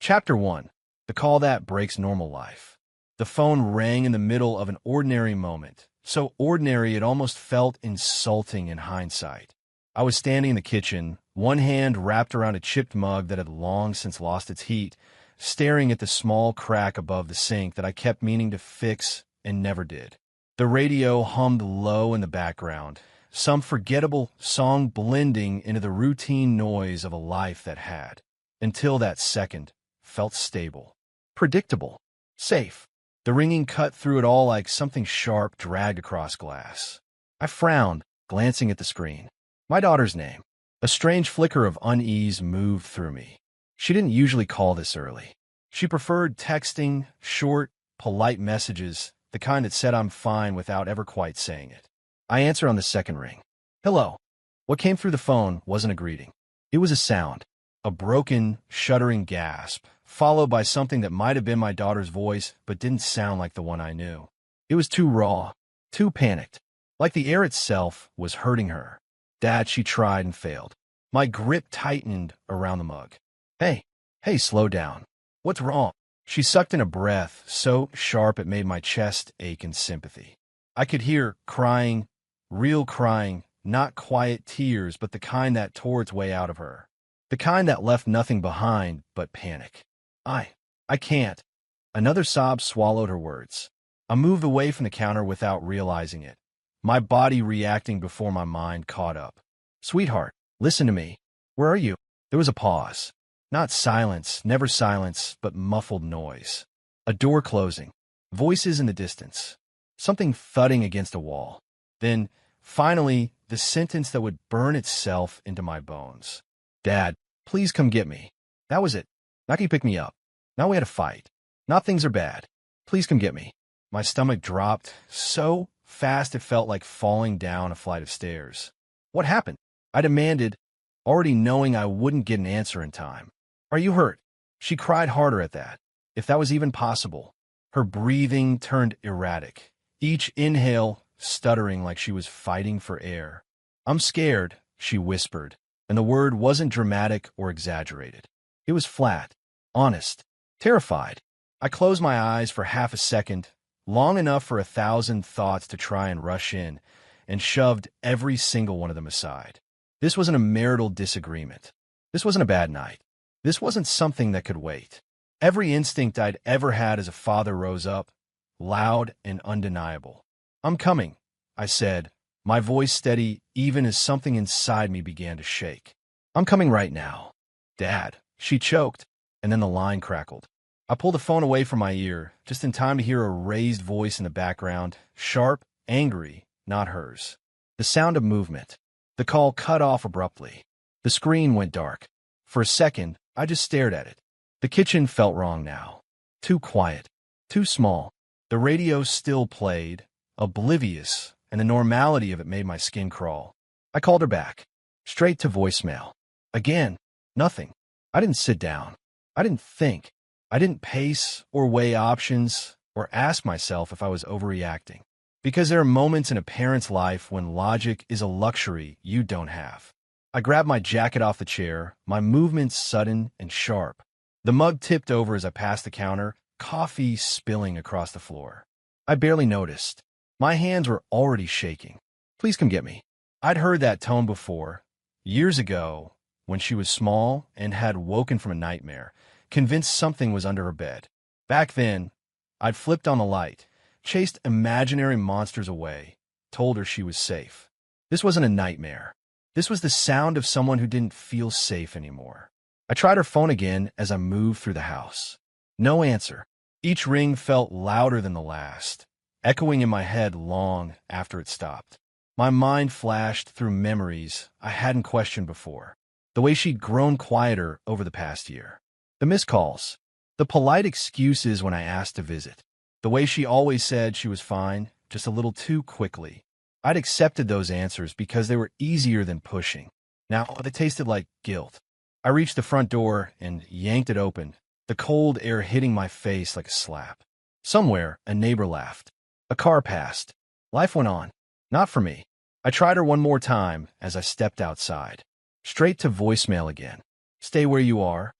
Chapter 1. The Call That Breaks Normal Life. The phone rang in the middle of an ordinary moment, so ordinary it almost felt insulting in hindsight. I was standing in the kitchen, one hand wrapped around a chipped mug that had long since lost its heat, staring at the small crack above the sink that I kept meaning to fix and never did. The radio hummed low in the background, some forgettable song blending into the routine noise of a life that had, until that second, felt stable, predictable, safe. The ringing cut through it all like something sharp dragged across glass. I frowned, glancing at the screen. My daughter's name. A strange flicker of unease moved through me. She didn't usually call this early. She preferred texting, short, polite messages, the kind that said I'm fine without ever quite saying it. I answered on the second ring. Hello. What came through the phone wasn't a greeting. It was a sound, a broken, shuddering gasp, followed by something that might have been my daughter's voice but didn't sound like the one I knew. It was too raw, too panicked, like the air itself was hurting her. Dad, she tried and failed. My grip tightened around the mug. Hey, slow down. What's wrong? She sucked in a breath so sharp it made my chest ache in sympathy. I could hear crying, real crying, not quiet tears, but the kind that tore its way out of her. The kind that left nothing behind but panic. I can't. Another sob swallowed her words. I moved away from the counter without realizing it, my body reacting before my mind caught up. Sweetheart, listen to me. Where are you? There was a pause. Not silence, never silence, but muffled noise. A door closing. Voices in the distance. Something thudding against a wall. Then, finally, the sentence that would burn itself into my bones. Dad, please come get me. That was it. Not can you pick me up. Now we had a fight. Not things are bad. Please come get me. My stomach dropped so fast it felt like falling down a flight of stairs. What happened? I demanded, already knowing I wouldn't get an answer in time. Are you hurt? She cried harder at that, if that was even possible. Her breathing turned erratic, each inhale stuttering like she was fighting for air. I'm scared, she whispered, and the word wasn't dramatic or exaggerated. It was flat, honest, terrified. I closed my eyes for half a second, long enough for 1,000 thoughts to try and rush in, and shoved every single one of them aside. This wasn't a marital disagreement. This wasn't a bad night. This wasn't something that could wait. Every instinct I'd ever had as a father rose up, loud and undeniable. I'm coming, I said, my voice steady even as something inside me began to shake. I'm coming right now. Dad, she choked, and then the line crackled. I pulled the phone away from my ear, just in time to hear a raised voice in the background, sharp, angry, not hers. The sound of movement. The call cut off abruptly. The screen went dark. For a second, I just stared at it. The kitchen felt wrong now. Too quiet. Too small. The radio still played, oblivious, and the normality of it made my skin crawl. I called her back. Straight to voicemail. Again, nothing. I didn't sit down. I didn't think. I didn't pace or weigh options or ask myself if I was overreacting. Because there are moments in a parent's life when logic is a luxury you don't have. I grabbed my jacket off the chair, my movements sudden and sharp. The mug tipped over as I passed the counter, coffee spilling across the floor. I barely noticed. My hands were already shaking. Please come get me. I'd heard that tone before, years ago, when she was small and had woken from a nightmare, convinced something was under her bed. Back then, I'd flipped on the light, chased imaginary monsters away, told her she was safe. This wasn't a nightmare. This was the sound of someone who didn't feel safe anymore. I tried her phone again as I moved through the house. No answer. Each ring felt louder than the last, echoing in my head long after it stopped. My mind flashed through memories I hadn't questioned before. The way she'd grown quieter over the past year. The missed calls. The polite excuses when I asked to visit. The way she always said she was fine, just a little too quickly. I'd accepted those answers because they were easier than pushing. Now they tasted like guilt. I reached the front door and yanked it open, the cold air hitting my face like a slap. Somewhere, a neighbor laughed. A car passed. Life went on. Not for me. I tried her one more time as I stepped outside. Straight to voicemail again. Stay where you are.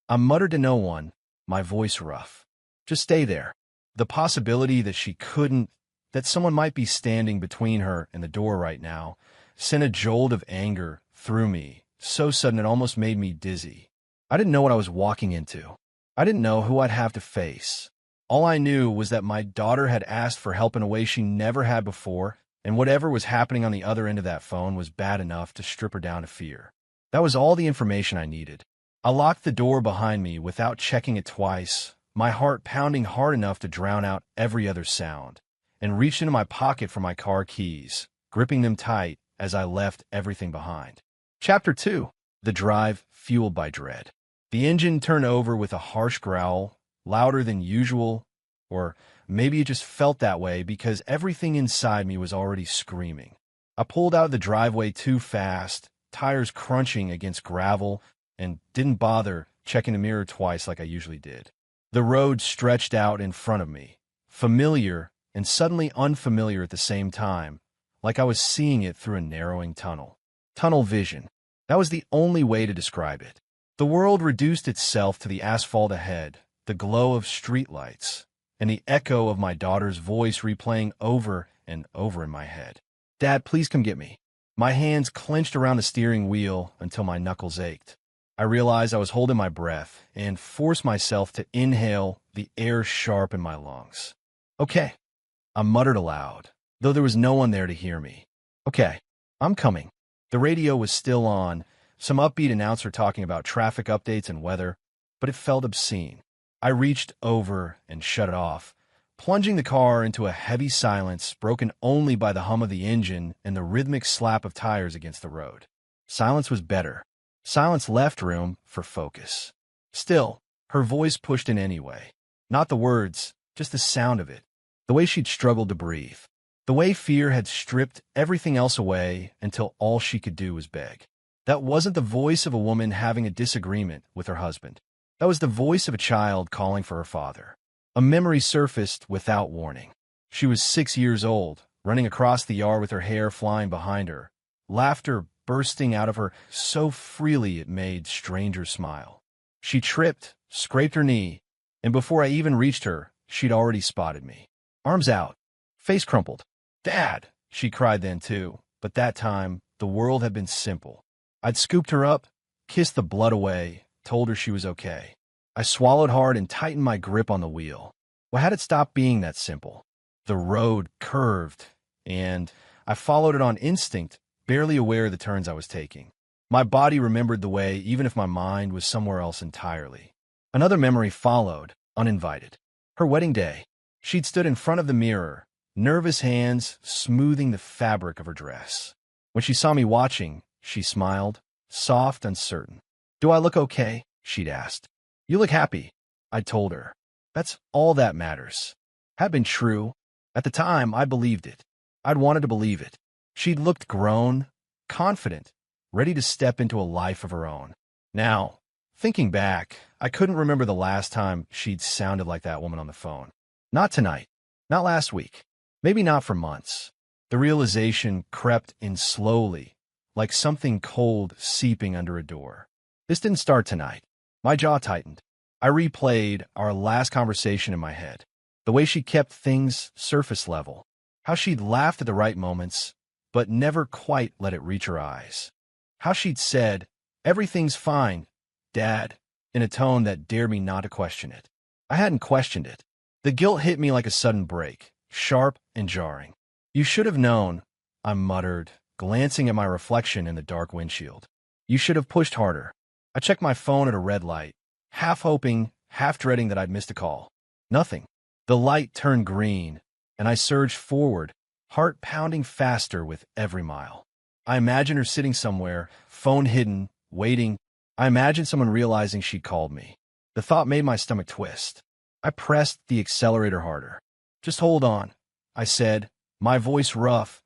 I muttered to no one, my voice rough. Just stay there. The possibility that someone might be standing between her and the door right now, sent a jolt of anger through me, so sudden it almost made me dizzy. I didn't know what I was walking into. I didn't know who I'd have to face. All I knew was that my daughter had asked for help in a way she never had before, and whatever was happening on the other end of that phone was bad enough to strip her down to fear. That was all the information I needed. I locked the door behind me without checking it twice, my heart pounding hard enough to drown out every other sound, and reached into my pocket for my car keys, gripping them tight as I left everything behind. Chapter 2. The drive fueled by dread. The engine turned over with a harsh growl, louder than usual, or maybe it just felt that way because everything inside me was already screaming. I pulled out of the driveway too fast, tires crunching against gravel, and didn't bother checking the mirror twice like I usually did. The road stretched out in front of me, familiar and suddenly unfamiliar at the same time, like I was seeing it through a narrowing tunnel. Tunnel vision. That was the only way to describe it. The world reduced itself to the asphalt ahead, the glow of streetlights, and the echo of my daughter's voice replaying over and over in my head. "Dad, please come get me." My hands clenched around the steering wheel until my knuckles ached. I realized I was holding my breath and forced myself to inhale the air sharp in my lungs. "Okay," I muttered aloud, though there was no one there to hear me. "Okay, I'm coming." The radio was still on, some upbeat announcer talking about traffic updates and weather, but it felt obscene. I reached over and shut it off, plunging the car into a heavy silence broken only by the hum of the engine and the rhythmic slap of tires against the road. Silence was better. Silence left room for focus. Still, her voice pushed in anyway. Not the words, just the sound of it. The way she'd struggled to breathe. The way fear had stripped everything else away until all she could do was beg. That wasn't the voice of a woman having a disagreement with her husband. That was the voice of a child calling for her father. A memory surfaced without warning. She was 6 years old, running across the yard with her hair flying behind her, laughter bursting out of her so freely it made strangers smile. She tripped, scraped her knee, and before I even reached her, she'd already spotted me. Arms out, face crumpled. "Dad!" she cried then too, but that time the world had been simple. I'd scooped her up, kissed the blood away, told her she was okay. I swallowed hard and tightened my grip on the wheel. Why had it stopped being that simple? The road curved, and I followed it on instinct, barely aware of the turns I was taking. My body remembered the way, even if my mind was somewhere else entirely. Another memory followed, uninvited. Her wedding day. She'd stood in front of the mirror, nervous hands smoothing the fabric of her dress. When she saw me watching, she smiled, soft, uncertain. "Do I look okay?" she'd asked. "You look happy," I'd told her. That's all that matters. Had been true. At the time, I believed it. I'd wanted to believe it. She'd looked grown, confident, ready to step into a life of her own. Now, thinking back, I couldn't remember the last time she'd sounded like that woman on the phone. Not tonight. Not last week. Maybe not for months. The realization crept in slowly, like something cold seeping under a door. This didn't start tonight. My jaw tightened. I replayed our last conversation in my head. The way she kept things surface level. How she'd laughed at the right moments, but never quite let it reach her eyes. How she'd said, "Everything's fine, Dad," in a tone that dared me not to question it. I hadn't questioned it. The guilt hit me like a sudden break, sharp and jarring. "You should have known," I muttered, glancing at my reflection in the dark windshield. "You should have pushed harder." I checked my phone at a red light, half hoping, half dreading that I'd missed a call. Nothing. The light turned green, and I surged forward, heart pounding faster with every mile. I imagined her sitting somewhere, phone hidden, waiting. I imagined someone realizing she'd called me. The thought made my stomach twist. I pressed the accelerator harder. "Just hold on," I said, my voice rough,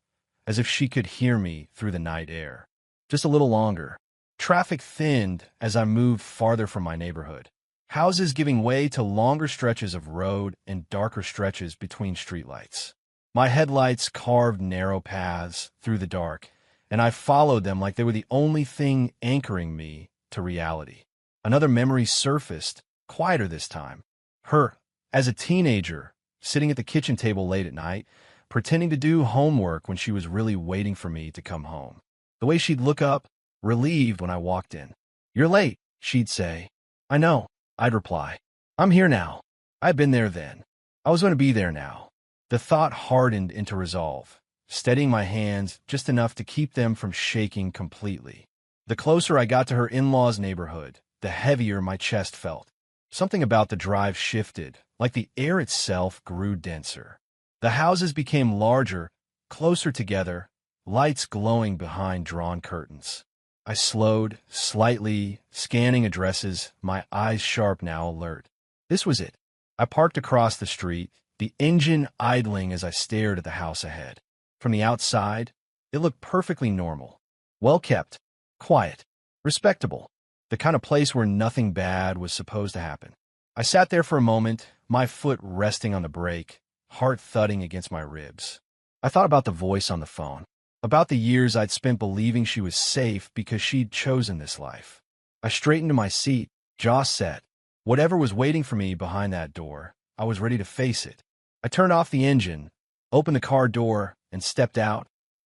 as if she could hear me through the night air. Just a little longer. Traffic thinned as I moved farther from my neighborhood. Houses giving way to longer stretches of road and darker stretches between streetlights. My headlights carved narrow paths through the dark, and I followed them like they were the only thing anchoring me to reality. Another memory surfaced, quieter this time. Her, as a teenager, sitting at the kitchen table late at night, pretending to do homework when she was really waiting for me to come home. The way she'd look up, relieved when I walked in. "You're late," she'd say. "I know," I'd reply. "I'm here now." I'd been there then. I was going to be there now. The thought hardened into resolve, steadying my hands just enough to keep them from shaking completely. The closer I got to her in-laws' neighborhood, the heavier my chest felt. Something about the drive shifted, like the air itself grew denser. The houses became larger, closer together, lights glowing behind drawn curtains. I slowed, slightly, scanning addresses, my eyes sharp now, alert. This was it. I parked across the street, the engine idling as I stared at the house ahead. From the outside, it looked perfectly normal. Well-kept, quiet, respectable. The kind of place where nothing bad was supposed to happen. I sat there for a moment, my foot resting on the brake, heart thudding against my ribs. I thought about the voice on the phone, about the years I'd spent believing she was safe because she'd chosen this life. I straightened to my seat, jaw set. Whatever was waiting for me behind that door, I was ready to face it. I turned off the engine, opened the car door, and stepped out,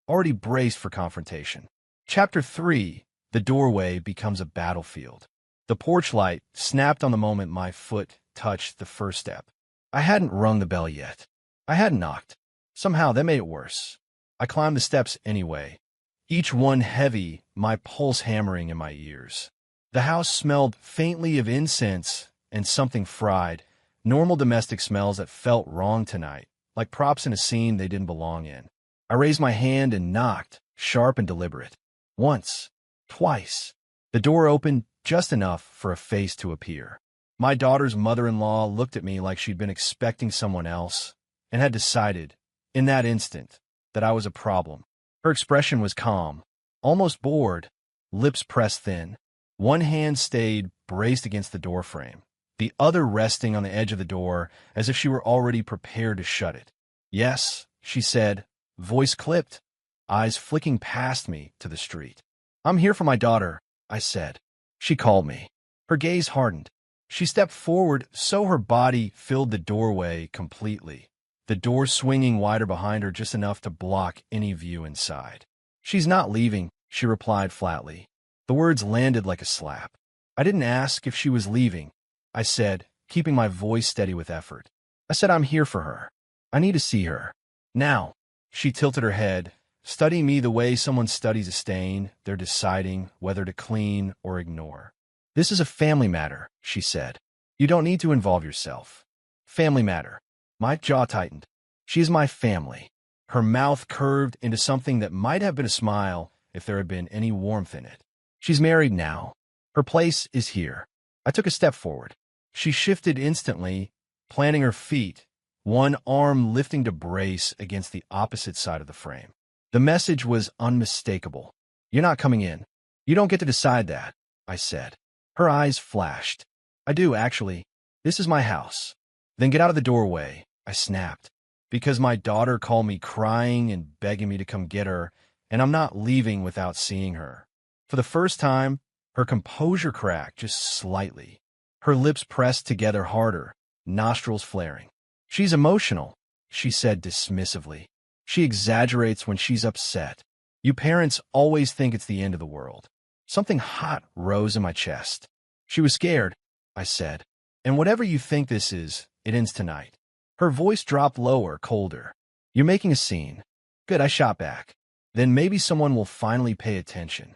already braced for confrontation. Chapter 3. The doorway becomes a battlefield. The porch light snapped on the moment my foot touched the first step. I hadn't rung the bell yet. I hadn't knocked. Somehow that made it worse. I climbed the steps anyway, each one heavy, my pulse hammering in my ears. The house smelled faintly of incense and something fried, normal domestic smells that felt wrong tonight, like props in a scene they didn't belong in. I raised my hand and knocked, sharp and deliberate. Once. Twice. The door opened just enough for a face to appear. My daughter's mother-in-law looked at me like she'd been expecting someone else and had decided, in that instant, that I was a problem. Her expression was calm, almost bored, lips pressed thin. One hand stayed braced against the doorframe, the other resting on the edge of the door as if she were already prepared to shut it. "Yes," she said, voice clipped, eyes flicking past me to the street. "I'm here for my daughter," I said. She called me. Her gaze hardened. She stepped forward so her body filled the doorway completely, the door swinging wider behind her just enough to block any view inside. "She's not leaving," she replied flatly. The words landed like a slap. "I didn't ask if she was leaving," I said, keeping my voice steady with effort. "I said I'm here for her. I need to see her. Now." She tilted her head, studying me the way someone studies a stain they're deciding whether to clean or ignore. "This is a family matter," she said. "You don't need to involve yourself." Family matter. My jaw tightened. She is my family. Her mouth curved into something that might have been a smile if there had been any warmth in it. "She's married now. Her place is here." I took a step forward. She shifted instantly, planting her feet, one arm lifting to brace against the opposite side of the frame. The message was unmistakable. "You're not coming in. You don't get to decide that," I said. Her eyes flashed. "I do, actually. This is my house." "Then get out of the doorway," I snapped, "because my daughter called me crying and begging me to come get her, and I'm not leaving without seeing her." For the first time, her composure cracked just slightly. Her lips pressed together harder, nostrils flaring. "She's emotional," she said dismissively. "She exaggerates when she's upset. You parents always think it's the end of the world." Something hot rose in my chest. "She was scared," I said. "And whatever you think this is, it ends tonight." Her voice dropped lower, colder. "You're making a scene." "Good," I shot back. "Then maybe someone will finally pay attention."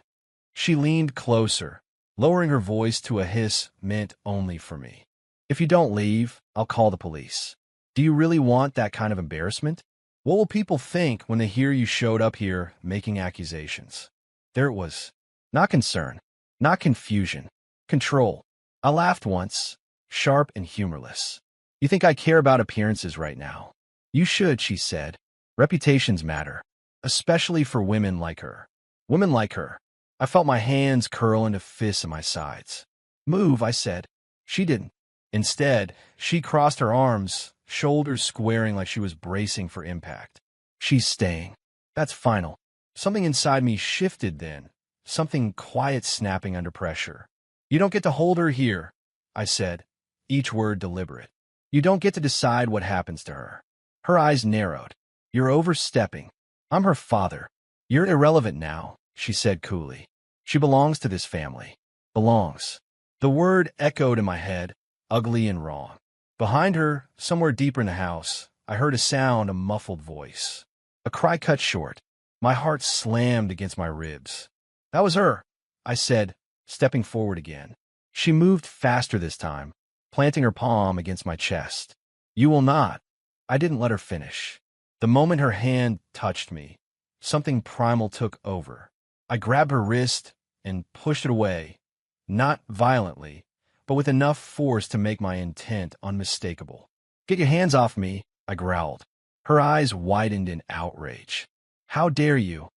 She leaned closer, lowering her voice to a hiss meant only for me. "If you don't leave, I'll call the police." "Do you really want that kind of embarrassment? What will people think when they hear you showed up here making accusations?" There it was. Not concern, not confusion, control. I laughed once, sharp and humorless. "You think I care about appearances right now?" "You should," she said. "Reputations matter, especially for women like her." Women like her. I felt my hands curl into fists at my sides. "Move," I said. She didn't. Instead, she crossed her arms, shoulders squaring like she was bracing for impact. "She's staying." That's final. Something inside me shifted then, something quiet snapping under pressure. "You don't get to hold her here," I said, each word deliberate. You don't get to decide what happens to her. Her eyes narrowed. You're overstepping. I'm her father. You're irrelevant now, she said coolly. She belongs to this family. Belongs. The word echoed in my head, ugly and wrong. Behind her, somewhere deeper in the house, I heard a sound, a muffled voice. A cry cut short. My heart slammed against my ribs. That was her, I said, stepping forward again. She moved faster this time, planting her palm against my chest. You will not. I didn't let her finish. The moment her hand touched me, something primal took over. I grabbed her wrist and pushed it away, not violently, but with enough force to make my intent unmistakable. Get your hands off me, I growled. Her eyes widened in outrage. How dare you?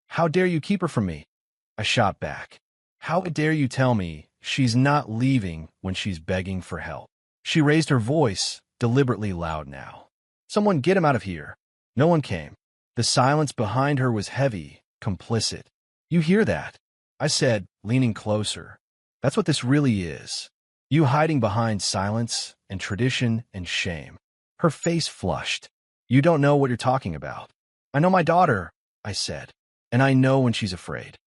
How dare you keep her from me? I shot back. How dare you tell me she's not leaving when she's begging for help? She raised her voice, deliberately loud now. Someone get him out of here. No one came. The silence behind her was heavy, complicit. You hear that? I said, leaning closer. That's what this really is. You hiding behind silence and tradition and shame. Her face flushed. You don't know what you're talking about. I know my daughter, I said, and I know when she's afraid.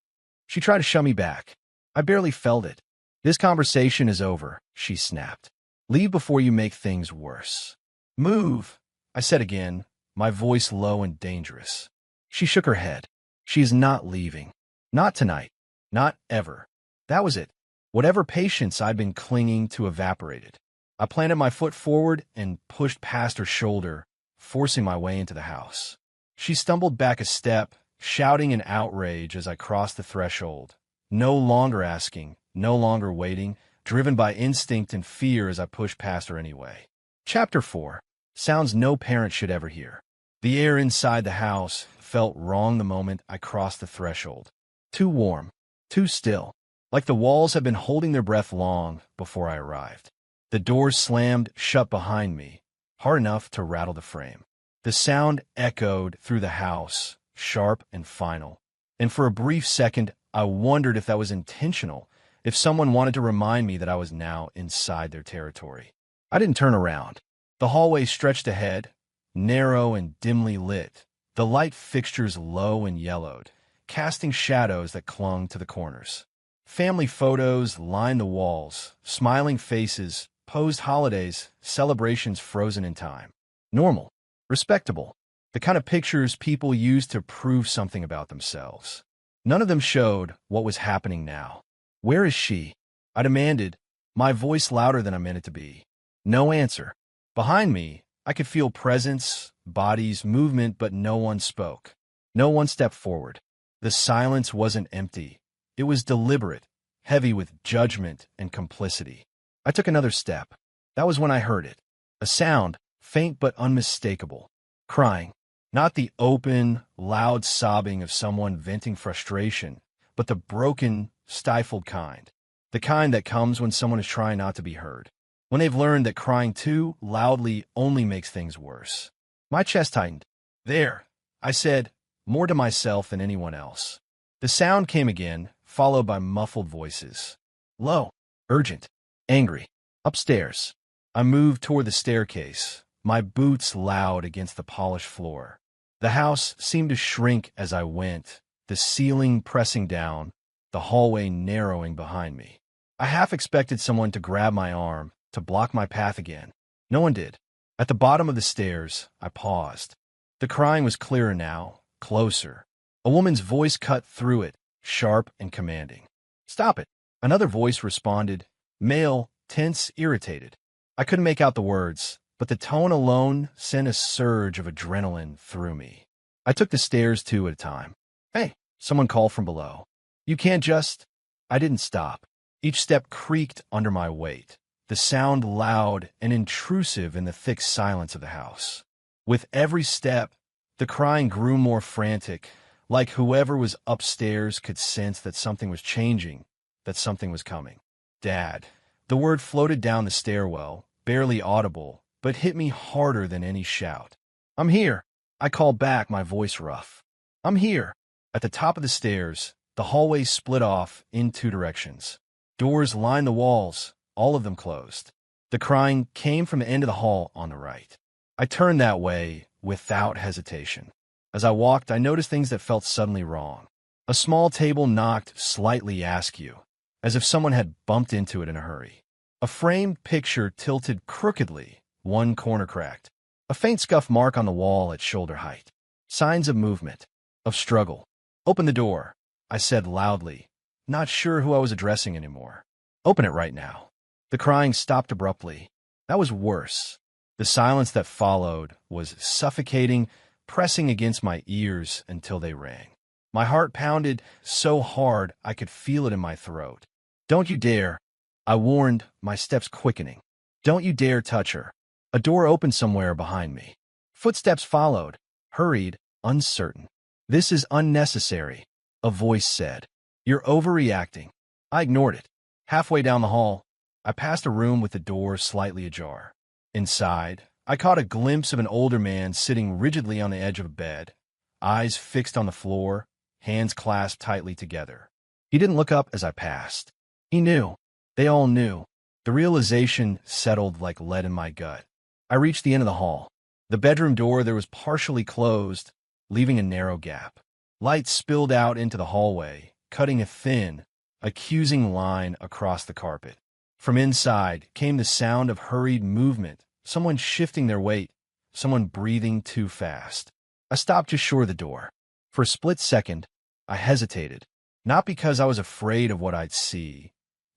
She tried to shove me back. I barely felt it. This conversation is over, she snapped. Leave before you make things worse. Move, I said again, my voice low and dangerous. She shook her head. She is not leaving. Not tonight. Not ever. That was it. Whatever patience I'd been clinging to evaporated. I planted my foot forward and pushed past her shoulder, forcing my way into the house. She stumbled back a step, shouting in outrage as I crossed the threshold. No longer asking, no longer waiting, driven by instinct and fear as I pushed past her anyway. Chapter 4. Sounds no parent should ever hear. The air inside the house felt wrong the moment I crossed the threshold. Too warm, too still, like the walls had been holding their breath long before I arrived. The doors slammed shut behind me, hard enough to rattle the frame. The sound echoed through the house, sharp and final. And for a brief second, I wondered if that was intentional, if someone wanted to remind me that I was now inside their territory. I didn't turn around. The hallway stretched ahead, narrow and dimly lit, the light fixtures low and yellowed, casting shadows that clung to the corners. Family photos lined the walls, smiling faces, posed holidays, celebrations frozen in time. Normal, respectable, the kind of pictures people use to prove something about themselves. None of them showed what was happening now. Where is she? I demanded, my voice louder than I meant it to be. No answer. Behind me, I could feel presence, bodies, movement, but no one spoke. No one stepped forward. The silence wasn't empty. It was deliberate, heavy with judgment and complicity. I took another step. That was when I heard it. A sound, faint but unmistakable. Crying. Not the open, loud sobbing of someone venting frustration, but the broken, stifled kind. The kind that comes when someone is trying not to be heard. When they've learned that crying too loudly only makes things worse. My chest tightened. There, I said, more to myself than anyone else. The sound came again, followed by muffled voices. Low, urgent, angry. Upstairs. I moved toward the staircase, my boots loud against the polished floor. The house seemed to shrink as I went, the ceiling pressing down, the hallway narrowing behind me. I half expected someone to grab my arm, to block my path again. No one did. At the bottom of the stairs, I paused. The crying was clearer now, closer. A woman's voice cut through it, sharp and commanding. Stop it. Another voice responded, male, tense, irritated. I couldn't make out the words, but the tone alone sent a surge of adrenaline through me. I took the stairs two at a time. Hey, someone called from below. You can't just... I didn't stop. Each step creaked under my weight, the sound loud and intrusive in the thick silence of the house. With every step, the crying grew more frantic, like whoever was upstairs could sense that something was changing, that something was coming. Dad. The word floated down the stairwell, barely audible, but hit me harder than any shout. I'm here. I called back, my voice rough. I'm here. At the top of the stairs, the hallway split off in two directions. Doors lined the walls, all of them closed. The crying came from the end of the hall on the right. I turned that way without hesitation. As I walked, I noticed things that felt suddenly wrong. A small table knocked slightly askew, as if someone had bumped into it in a hurry. A framed picture tilted crookedly, one corner cracked. A faint scuff mark on the wall at shoulder height. Signs of movement, of struggle. "Open the door," I said loudly, not sure who I was addressing anymore. "Open it right now." The crying stopped abruptly. That was worse. The silence that followed was suffocating, pressing against my ears until they rang. My heart pounded so hard I could feel it in my throat. "Don't you dare," I warned, my steps quickening. "Don't you dare touch her." A door opened somewhere behind me. Footsteps followed, hurried, uncertain. "This is unnecessary," a voice said. "You're overreacting." I ignored it. Halfway down the hall, I passed a room with the door slightly ajar. Inside, I caught a glimpse of an older man sitting rigidly on the edge of a bed, eyes fixed on the floor, hands clasped tightly together. He didn't look up as I passed. He knew. They all knew. The realization settled like lead in my gut. I reached the end of the hall. The bedroom door there was partially closed, leaving a narrow gap. Light spilled out into the hallway, cutting a thin, accusing line across the carpet. From inside came the sound of hurried movement, someone shifting their weight, someone breathing too fast. I stopped just short of the door. For a split second, I hesitated, not because I was afraid of what I'd see,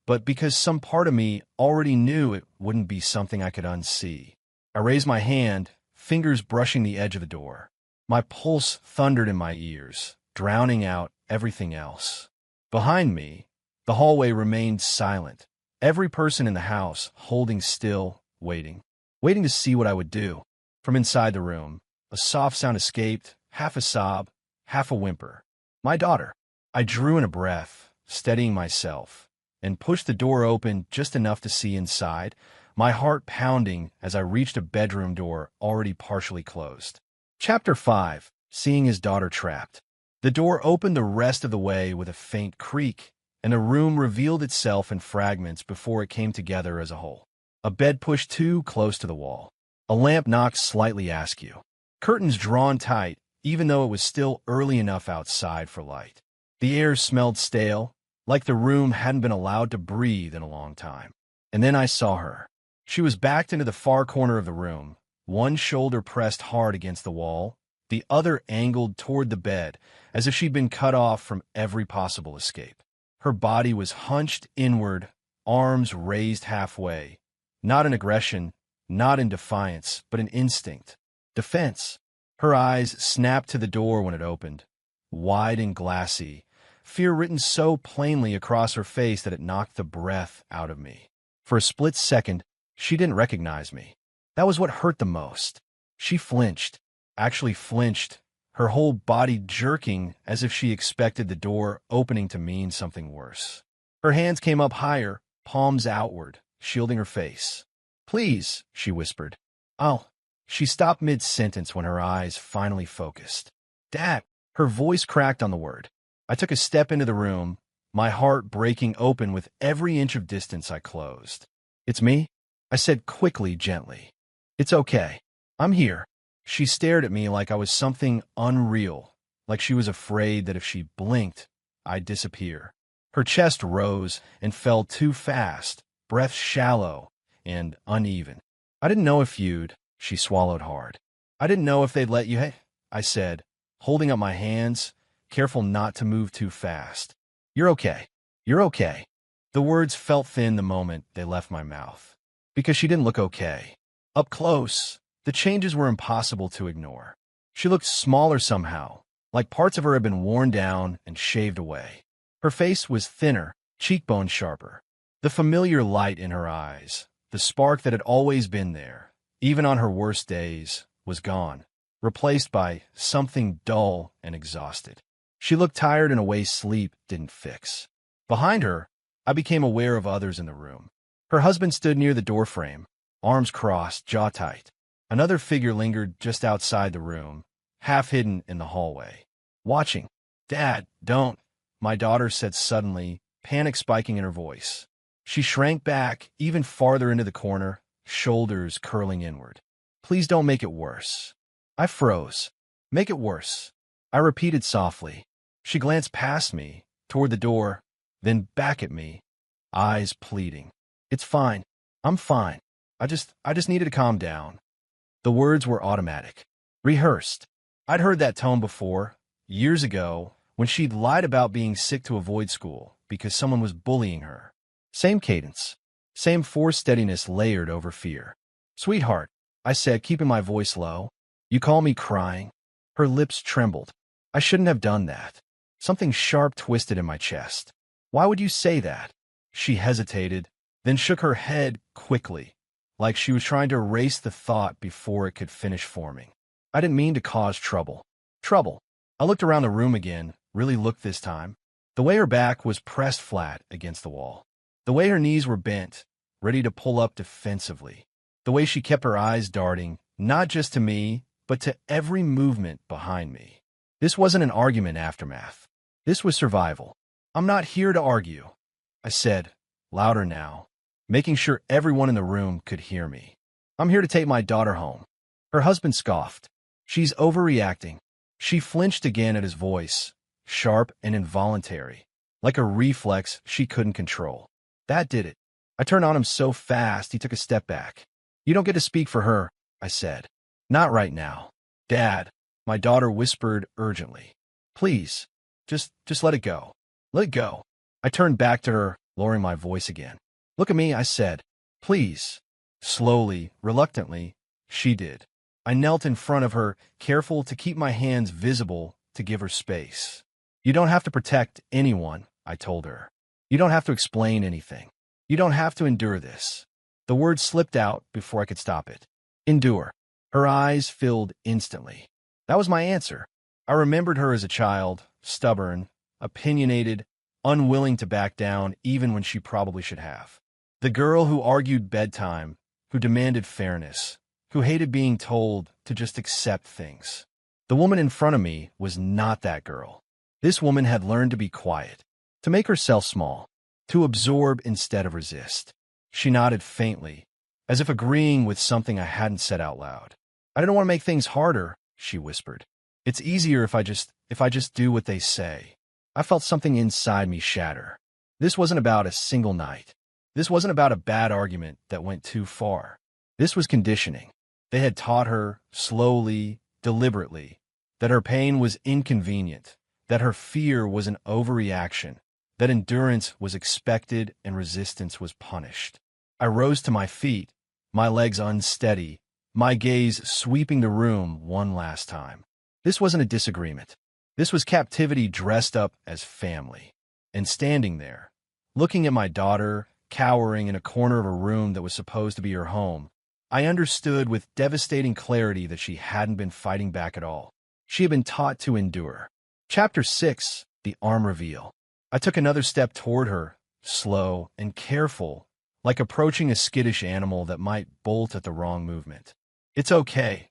but because some part of me already knew it wouldn't be something I could unsee. I raised my hand, fingers brushing the edge of the door. My pulse thundered in my ears, drowning out everything else. Behind me, the hallway remained silent. Every person in the house holding still, waiting to see what I would do. From inside the room, a soft sound escaped, half a sob, half a whimper. My daughter. I drew in a breath, steadying myself, and pushed the door open just enough to see inside, my heart pounding as I reached a bedroom door already partially closed. Chapter 5. Seeing his daughter trapped. The door opened the rest of the way with a faint creak, and the room revealed itself in fragments before it came together as a whole. A bed pushed too close to the wall. A lamp knocked slightly askew. Curtains drawn tight, even though it was still early enough outside for light. The air smelled stale, like the room hadn't been allowed to breathe in a long time. And then I saw her. She was backed into the far corner of the room, one shoulder pressed hard against the wall, the other angled toward the bed, as if she'd been cut off from every possible escape. Her body was hunched inward, arms raised halfway, not in aggression, not in defiance, but in instinct. Defense. Her eyes snapped to the door when it opened, wide and glassy, fear written so plainly across her face that it knocked the breath out of me. For a split second, she didn't recognize me. That was what hurt the most. She flinched, actually flinched, her whole body jerking as if she expected the door opening to mean something worse. Her hands came up higher, palms outward, shielding her face. "Please," she whispered. She stopped mid-sentence when her eyes finally focused. "Dad." Her voice cracked on the word. I took a step into the room, my heart breaking open with every inch of distance I closed. "It's me," I said quickly, gently. "It's okay. I'm here." She stared at me like I was something unreal, like she was afraid that if she blinked, I'd disappear. Her chest rose and fell too fast, breath shallow and uneven. "I didn't know if you'd," she swallowed hard. "I didn't know if they'd let you, I said, holding up my hands, careful not to move too fast. "You're okay. You're okay." The words felt thin the moment they left my mouth, because she didn't look okay. Up close, the changes were impossible to ignore. She looked smaller somehow, like parts of her had been worn down and shaved away. Her face was thinner, cheekbones sharper. The familiar light in her eyes, the spark that had always been there, even on her worst days, was gone, replaced by something dull and exhausted. She looked tired in a way sleep didn't fix. Behind her, I became aware of others in the room. Her husband stood near the doorframe, arms crossed, jaw tight. Another figure lingered just outside the room, half hidden in the hallway, watching. "Dad, don't," my daughter said suddenly, panic spiking in her voice. She shrank back even farther into the corner, shoulders curling inward. Please don't make it worse. I froze. Make it worse, I repeated softly. She glanced past me, toward the door, then back at me, eyes pleading. It's fine. I'm fine. I just needed to calm down. The words were automatic, rehearsed. I'd heard that tone before, years ago, when she'd lied about being sick to avoid school because someone was bullying her. Same cadence, same forced steadiness layered over fear. Sweetheart, I said, keeping my voice low. You call me crying? Her lips trembled. I shouldn't have done that. Something sharp twisted in my chest. Why would you say that? She hesitated, then shook her head quickly, like she was trying to erase the thought before it could finish forming. I didn't mean to cause trouble. Trouble. I looked around the room again, really looked this time. The way her back was pressed flat against the wall. The way her knees were bent, ready to pull up defensively. The way she kept her eyes darting, not just to me, but to every movement behind me. This wasn't an argument aftermath. This was survival. I'm not here to argue, I said, louder now, making sure everyone in the room could hear me. I'm here to take my daughter home. Her husband scoffed. She's overreacting. She flinched again at his voice, sharp and involuntary, like a reflex she couldn't control. That did it. I turned on him so fast he took a step back. You don't get to speak for her, I said. Not right now. Dad, my daughter whispered urgently. Please, just let it go. Let it go. I turned back to her, lowering my voice again. Look at me, I said. Please. Slowly, reluctantly, she did. I knelt in front of her, careful to keep my hands visible to give her space. You don't have to protect anyone, I told her. You don't have to explain anything. You don't have to endure this. The word slipped out before I could stop it. Endure. Her eyes filled instantly. That was my answer. I remembered her as a child, stubborn, opinionated, unwilling to back down even when she probably should have. The girl who argued bedtime, who demanded fairness, who hated being told to just accept things. The woman in front of me was not that girl. This woman had learned to be quiet, to make herself small, to absorb instead of resist. She nodded faintly, as if agreeing with something I hadn't said out loud. I don't want to make things harder, she whispered. It's easier if I just do what they say. I felt something inside me shatter. This wasn't about a single night. This wasn't about a bad argument that went too far. This was conditioning. They had taught her, slowly, deliberately, that her pain was inconvenient, that her fear was an overreaction, that endurance was expected and resistance was punished. I rose to my feet, my legs unsteady, my gaze sweeping the room one last time. This wasn't a disagreement. This was captivity dressed up as family. And standing there, looking at my daughter, cowering in a corner of a room that was supposed to be her home, I understood with devastating clarity that she hadn't been fighting back at all. She had been taught to endure. Chapter 6, The Arm Reveal. I took another step toward her, slow and careful, like approaching a skittish animal that might bolt at the wrong movement. It's okay,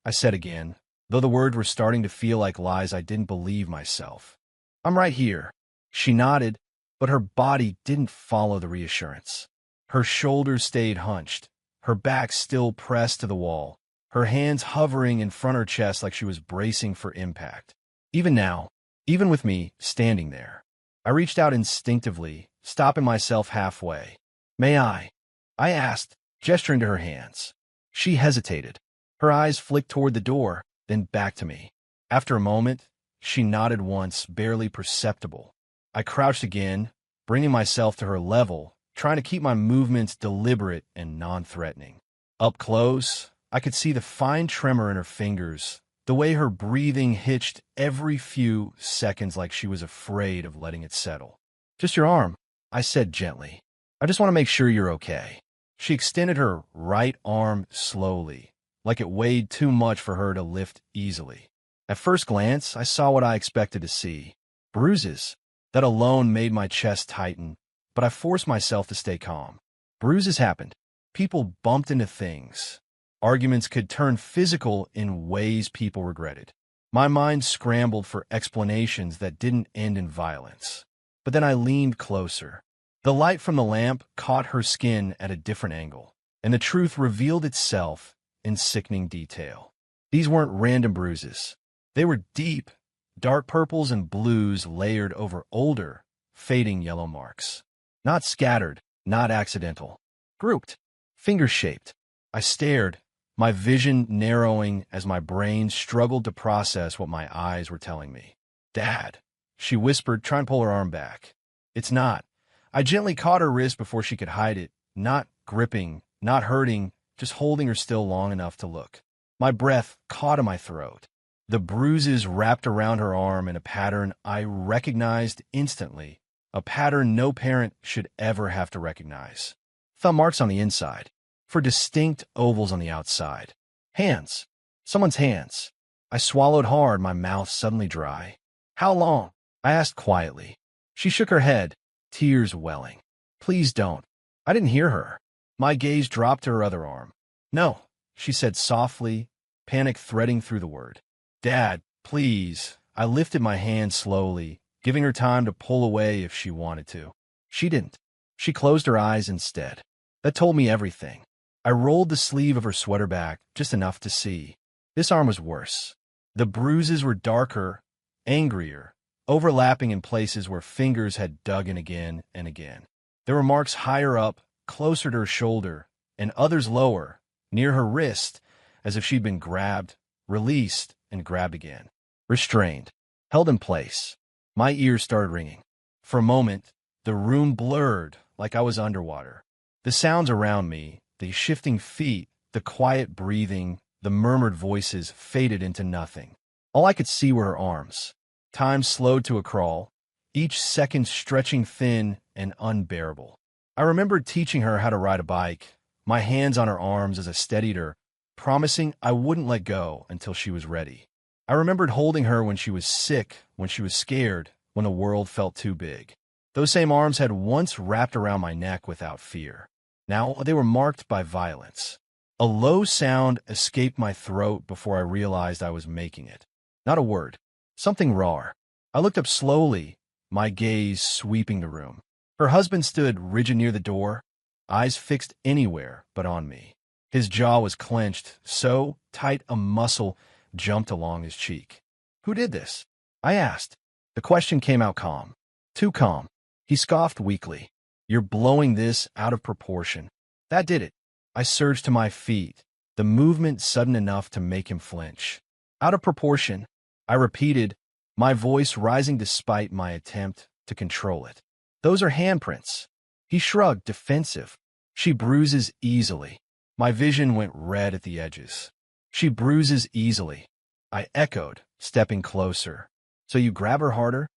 I said again, though the words were starting to feel like lies I didn't believe myself. I'm right here. She nodded, but her body didn't follow the reassurance. Her shoulders stayed hunched, her back still pressed to the wall, her hands hovering in front of her chest like she was bracing for impact. Even now, even with me standing there, I reached out instinctively, stopping myself halfway. May I asked, gesturing to her hands. She hesitated. Her eyes flicked toward the door, then back to me. After a moment, she nodded once, barely perceptible. I crouched again, bringing myself to her level, trying to keep my movements deliberate and non-threatening. Up close, I could see the fine tremor in her fingers, the way her breathing hitched every few seconds like she was afraid of letting it settle. Just your arm, I said gently. I just want to make sure you're okay. She extended her right arm slowly, like it weighed too much for her to lift easily. At first glance, I saw what I expected to see. Bruises. That alone made my chest tighten, but I forced myself to stay calm. Bruises happened. People bumped into things. Arguments could turn physical in ways people regretted. My mind scrambled for explanations that didn't end in violence. But then I leaned closer. The light from the lamp caught her skin at a different angle. and the truth revealed itself in sickening detail. These weren't random bruises. They were deep, dark purples and blues layered over older, fading yellow marks. Not scattered, not accidental. Grouped, finger-shaped. I stared, my vision narrowing as my brain struggled to process what my eyes were telling me. "Dad," she whispered, trying to pull her arm back. "It's not." I gently caught her wrist before she could hide it, not gripping, not hurting, just holding her still long enough to look. My breath caught in my throat. The bruises wrapped around her arm in a pattern I recognized instantly, a pattern no parent should ever have to recognize. Thumb marks on the inside, for distinct ovals on the outside. Hands. Someone's hands. I swallowed hard, my mouth suddenly dry. "How long?" I asked quietly. She shook her head, tears welling. "Please don't." I didn't hear her. My gaze dropped to her other arm. "No," she said softly, panic threading through the word. "Dad, please." I lifted my hand slowly, giving her time to pull away if she wanted to. She didn't. She closed her eyes instead. That told me everything. I rolled the sleeve of her sweater back, just enough to see. This arm was worse. The bruises were darker, angrier, overlapping in places where fingers had dug in again and again. There were marks higher up, closer to her shoulder, and others lower, near her wrist, as if she'd been grabbed, released, and grabbed again. Restrained. Held in place. My ears started ringing. For a moment, the room blurred like I was underwater. The sounds around me, the shifting feet, the quiet breathing, the murmured voices faded into nothing. All I could see were her arms. Time slowed to a crawl, each second stretching thin and unbearable. I remembered teaching her how to ride a bike, my hands on her arms as I steadied her, promising I wouldn't let go until she was ready. I remembered holding her when she was sick, when she was scared, when the world felt too big. Those same arms had once wrapped around my neck without fear. Now they were marked by violence. A low sound escaped my throat before I realized I was making it. Not a word. Something raw. I looked up slowly, my gaze sweeping the room. Her husband stood rigid near the door, eyes fixed anywhere but on me. His jaw was clenched, so tight a muscle jumped along his cheek. "Who did this?" I asked. The question came out calm. Too calm. He scoffed weakly. "You're blowing this out of proportion." That did it. I surged to my feet, the movement sudden enough to make him flinch. "Out of proportion," I repeated, my voice rising despite my attempt to control it. "Those are handprints." He shrugged, defensive. "She bruises easily." My vision went red at the edges. "She bruises easily," I echoed, stepping closer. "So you grab her harder?"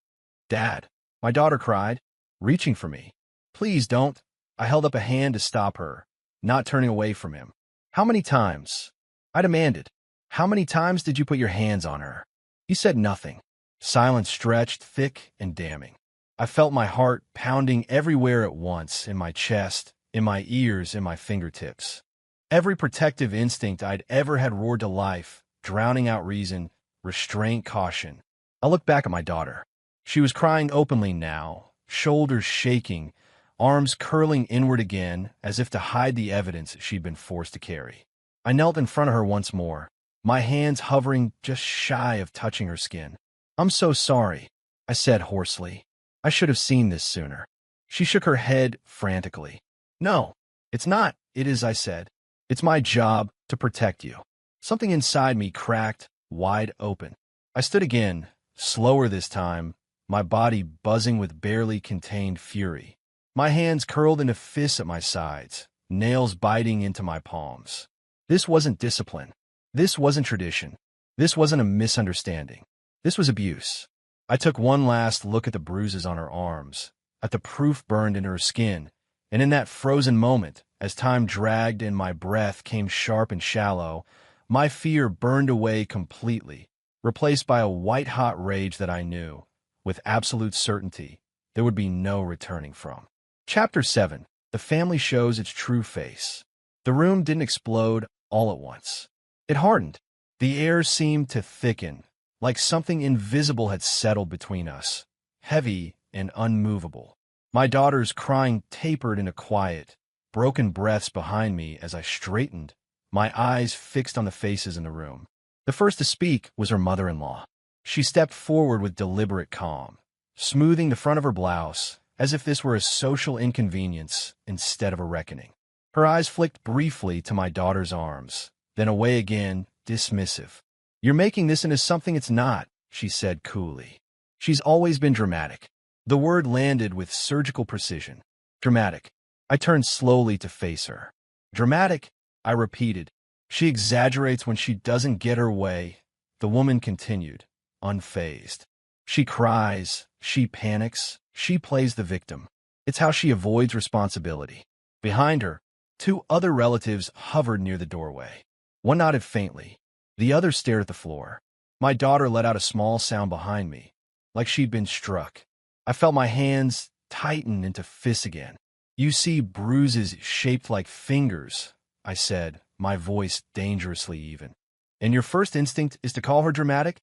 "Dad," my daughter cried, reaching for me. "Please don't." I held up a hand to stop her, not turning away from him. "How many times?" I demanded. "How many times did you put your hands on her?" He said nothing. Silence stretched, thick and damning. I felt my heart pounding everywhere at once, in my chest, in my ears, in my fingertips. Every protective instinct I'd ever had roared to life, drowning out reason, restraint, caution. I looked back at my daughter. She was crying openly now, shoulders shaking, arms curling inward again, as if to hide the evidence she'd been forced to carry. I knelt in front of her once more, my hands hovering just shy of touching her skin. "I'm so sorry," I said hoarsely. "I should have seen this sooner." She shook her head frantically. "No, it's not." "It is," I said. "It's my job to protect you." Something inside me cracked, wide open. I stood again, slower this time, my body buzzing with barely contained fury. My hands curled into fists at my sides, nails biting into my palms. This wasn't discipline. This wasn't tradition. This wasn't a misunderstanding. This was abuse. I took one last look at the bruises on her arms, at the proof burned into her skin, and in that frozen moment, as time dragged and my breath came sharp and shallow, my fear burned away completely, replaced by a white-hot rage that I knew, with absolute certainty, there would be no returning from. Chapter 7. The family shows its true face. The room didn't explode all at once. It hardened. The air seemed to thicken, like something invisible had settled between us, heavy and unmovable. My daughter's crying tapered into quiet, broken breaths behind me as I straightened, my eyes fixed on the faces in the room. The first to speak was her mother-in-law. She stepped forward with deliberate calm, smoothing the front of her blouse as if this were a social inconvenience instead of a reckoning. Her eyes flicked briefly to my daughter's arms, then away again, dismissive. "You're making this into something it's not," she said coolly. She's always been dramatic. The word landed with surgical precision. Dramatic. I turned slowly to face her. Dramatic, I repeated. She exaggerates when she doesn't get her way. The woman continued, unfazed. She cries, she panics, she plays the victim. It's how she avoids responsibility. Behind her, two other relatives hovered near the doorway. One nodded faintly. The other stared at the floor. My daughter let out a small sound behind me, like she'd been struck. I felt my hands tighten into fists again. "You see bruises shaped like fingers," I said, my voice dangerously even. "And your first instinct is to call her dramatic?"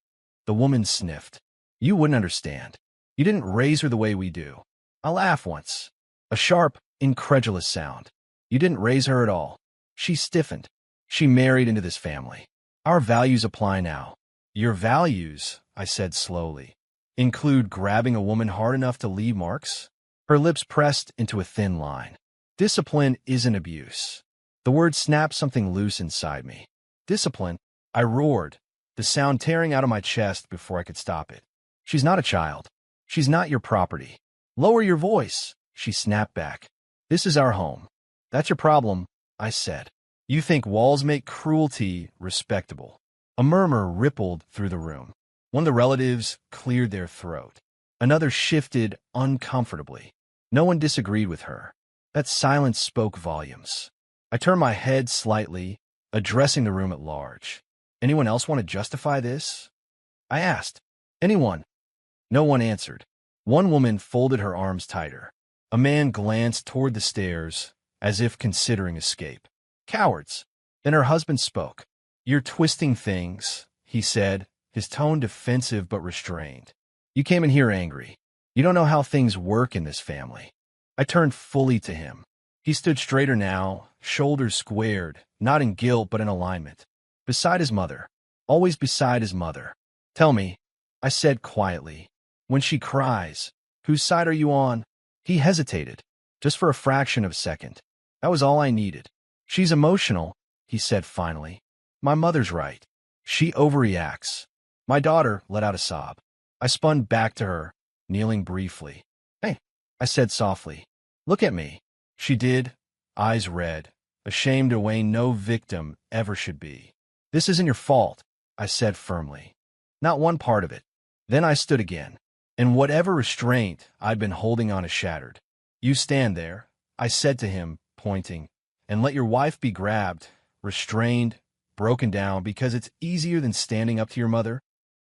The woman sniffed. "You wouldn't understand. You didn't raise her the way we do." I laughed once. A sharp, incredulous sound. "You didn't raise her at all." She stiffened. "She married into this family. Our values apply now." "Your values," I said slowly, "include grabbing a woman hard enough to leave marks?" Her lips pressed into a thin line. "Discipline isn't abuse." The word snapped something loose inside me. "Discipline?" I roared, the sound tearing out of my chest before I could stop it. "She's not a child. She's not your property." "Lower your voice," she snapped back. "This is our home." "That's your problem," I said. "You think walls make cruelty respectable." A murmur rippled through the room. One of the relatives cleared their throat. Another shifted uncomfortably. No one disagreed with her. That silence spoke volumes. I turned my head slightly, addressing the room at large. "Anyone else want to justify this?" I asked. "Anyone?" No one answered. One woman folded her arms tighter. A man glanced toward the stairs, as if considering escape. "Cowards." Then her husband spoke. "You're twisting things," he said, his tone defensive but restrained. "You came in here angry. You don't know how things work in this family." I turned fully to him. He stood straighter now, shoulders squared, not in guilt but in alignment. Beside his mother. Always beside his mother. "Tell me," I said quietly, "when she cries, whose side are you on?" He hesitated, just for a fraction of a second. That was all I needed. "She's emotional," he said finally. "My mother's right. She overreacts." My daughter let out a sob. I spun back to her, kneeling briefly. "Hey," I said softly. "Look at me." She did, eyes red, ashamed a way no victim ever should be. "This isn't your fault," I said firmly. "Not one part of it." Then I stood again, and whatever restraint I'd been holding on is shattered. "You stand there," I said to him, pointing, "and let your wife be grabbed, restrained, broken down, because it's easier than standing up to your mother.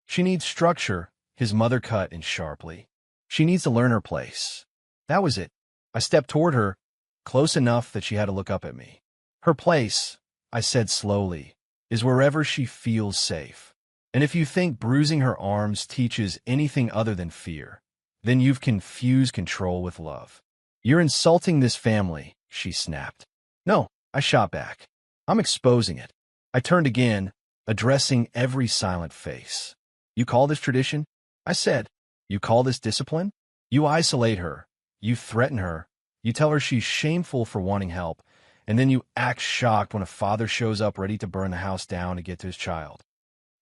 She needs structure," his mother cut in sharply. "She needs to learn her place." That was it. I stepped toward her, close enough that she had to look up at me. "Her place," I said slowly, "is wherever she feels safe. And if you think bruising her arms teaches anything other than fear, then you've confused control with love." "You're insulting this family," she snapped. "No," I shot back. "I'm exposing it." I turned again, addressing every silent face. "You call this tradition?" I said. "You call this discipline? You isolate her. You threaten her. You tell her she's shameful for wanting help, and then you act shocked when a father shows up ready to burn the house down to get to his child."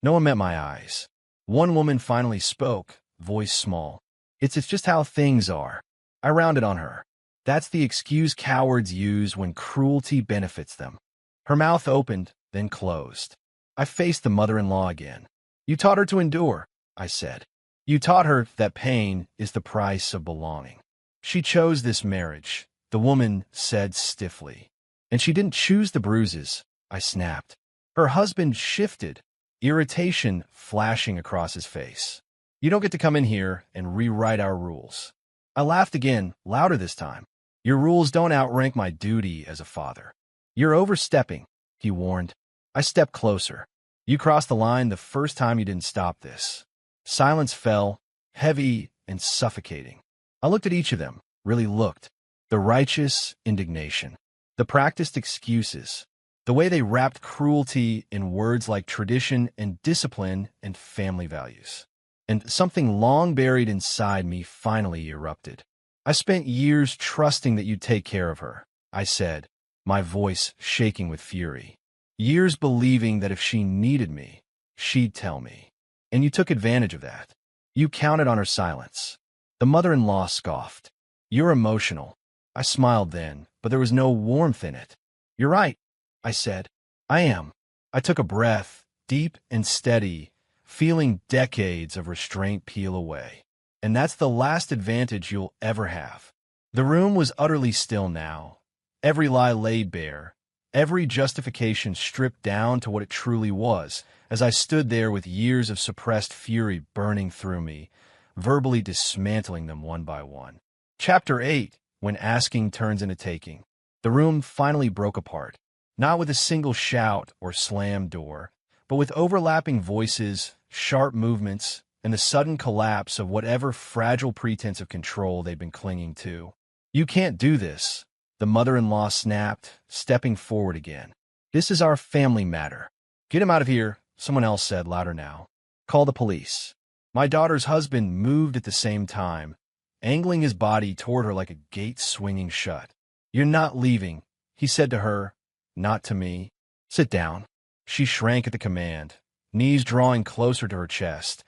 No one met my eyes. One woman finally spoke, voice small. It's just how things are." I rounded on her. "That's the excuse cowards use when cruelty benefits them." Her mouth opened, then closed. I faced the mother-in-law again. "You taught her to endure," I said. "You taught her that pain is the price of belonging. She chose this marriage," the woman said stiffly. "And she didn't choose the bruises," I snapped. Her husband shifted, irritation flashing across his face. "You don't get to come in here and rewrite our rules." I laughed again, louder this time. "Your rules don't outrank my duty as a father." "You're overstepping," he warned. I stepped closer. "You crossed the line the first time you didn't stop this." Silence fell, heavy and suffocating. I looked at each of them, really looked. The righteous indignation. The practiced excuses. The way they wrapped cruelty in words like tradition and discipline and family values. And something long buried inside me finally erupted. I spent years trusting that you'd take care of her, I said, my voice shaking with fury. Years believing that if she needed me, she'd tell me. And you took advantage of that. You counted on her silence. The mother-in-law scoffed. You're emotional. I smiled then, but there was no warmth in it. You're right, I said. I am. I took a breath, deep and steady, feeling decades of restraint peel away. And that's the last advantage you'll ever have. The room was utterly still now. Every lie laid bare, every justification stripped down to what it truly was, as I stood there with years of suppressed fury burning through me, verbally dismantling them one by one. Chapter 8, When Asking Turns into Taking. The room finally broke apart, not with a single shout or slammed door, but with overlapping voices, sharp movements, and the sudden collapse of whatever fragile pretense of control they'd been clinging to. You can't do this, the mother-in-law snapped, stepping forward again. This is our family matter. Get him out of here, someone else said louder now. Call the police. My daughter's husband moved at the same time, angling his body toward her like a gate swinging shut. You're not leaving, he said to her, not to me. Sit down. She shrank at the command, knees drawing closer to her chest,